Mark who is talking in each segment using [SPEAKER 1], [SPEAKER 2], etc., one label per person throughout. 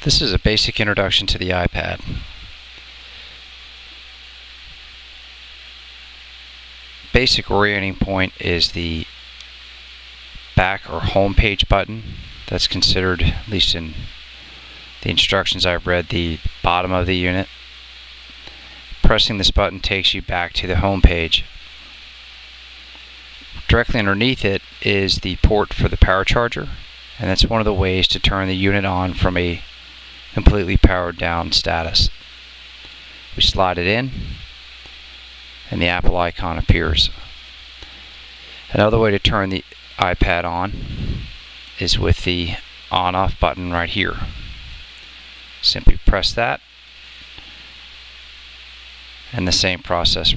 [SPEAKER 1] This is a basic introduction to the iPad. Basic orienting point is the back or home page button. That's considered, at least in the instructions I've read, the bottom of the unit. Pressing this button takes you back to the home page. Directly underneath it is the port for the power charger, and that's one of the ways to turn the unit on from a completely powered down status. We slide it in and the Apple icon appears. Another way to turn the iPad on is with the on-off button right here. Simply press that and the same process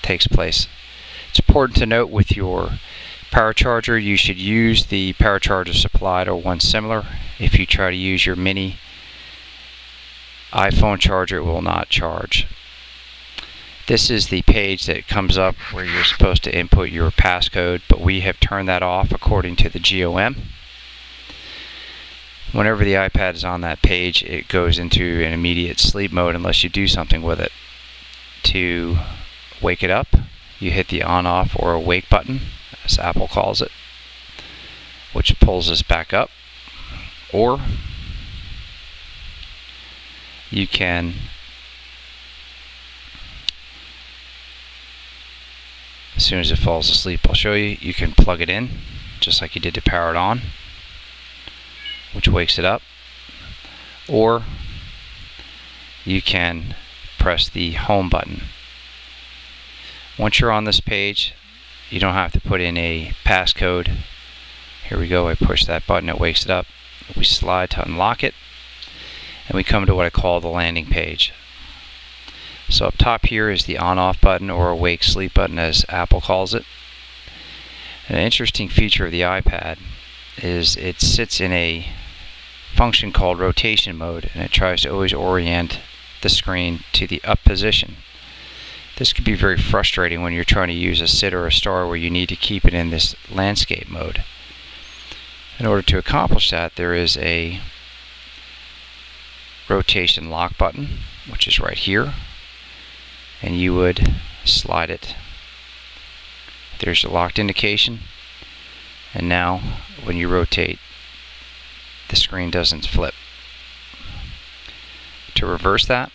[SPEAKER 1] takes place. It's important to note with your power charger, you should use the power charger supplied or one similar. If you try to use your mini iPhone charger, it will not charge. This is the page that comes up where you're supposed to input your passcode, but we have turned that off according to the GOM. Whenever the iPad is on that page, it goes into an immediate sleep mode unless you do something with it. To wake it up, you hit the on-off or awake button, as Apple calls it, which pulls us back up. Or you can as soon as it falls asleep, I'll show you, you can plug it in just like you did to power it on, which wakes it up. Or you can press the home button. Once you're on this page, you don't have to put in a passcode. Here we go, I push that button, it wakes it up. We slide to unlock it, and we come to what I call the landing page. So up top here is the on-off button, or awake sleep button as Apple calls it. An interesting feature of the iPad is it sits in a function called rotation mode, and it tries to always orient the screen to the up position. This could be very frustrating when you're trying to use a sit or a star where you need to keep it in this landscape mode. In order to accomplish that, there is a rotation lock button, which is right here, and you would slide it. There's the locked indication, and now when you rotate, the screen doesn't flip. To reverse that,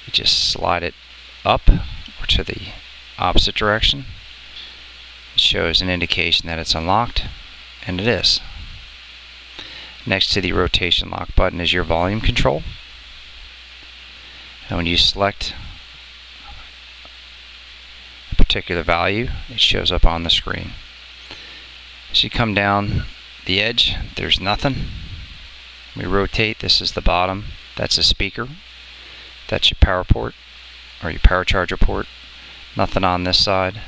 [SPEAKER 1] you just slide it up or to the opposite direction. It shows an indication that it's unlocked, and it is. Next to the rotation lock button is your volume control. And when you select a particular value, it shows up on the screen. As you come down the edge, there's nothing. We rotate, this is the bottom, that's a speaker. That's your power port, or your power charger port. Nothing on this side.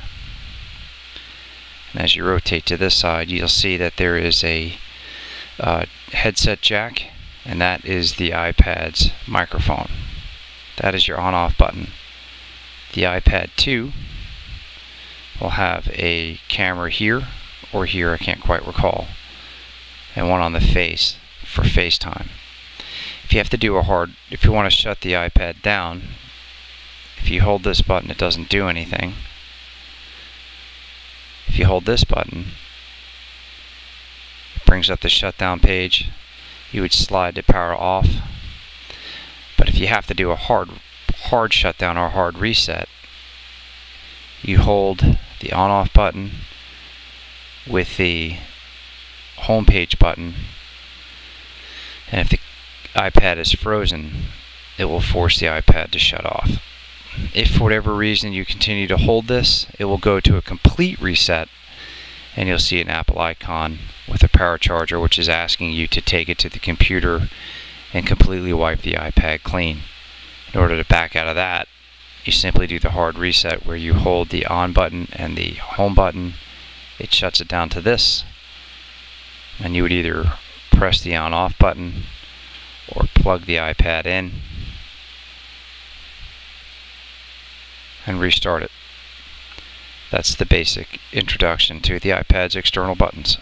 [SPEAKER 1] And as you rotate to this side, you'll see that there is a headset jack, and that is the iPad's microphone. That is your on-off button. The iPad 2 will have a camera here or here, I can't quite recall, and one on the face for FaceTime. If you have to do if you want to shut the iPad down, if you hold this button, it doesn't do anything. If you hold this button, it brings up the shutdown page. You would slide to power off. But if you have to do a hard shutdown or hard reset, you hold the on-off button with the home page button, and if the iPad is frozen, it will force the iPad to shut off. If for whatever reason you continue to hold this, it will go to a complete reset, and you'll see an Apple icon with a power charger, which is asking you to take it to the computer and completely wipe the iPad clean. In order to back out of that, you simply do the hard reset where you hold the on button and the home button. It shuts it down to this, and you would either press the on-off button or plug the iPad in and restart it. That's the basic introduction to the iPad's external buttons.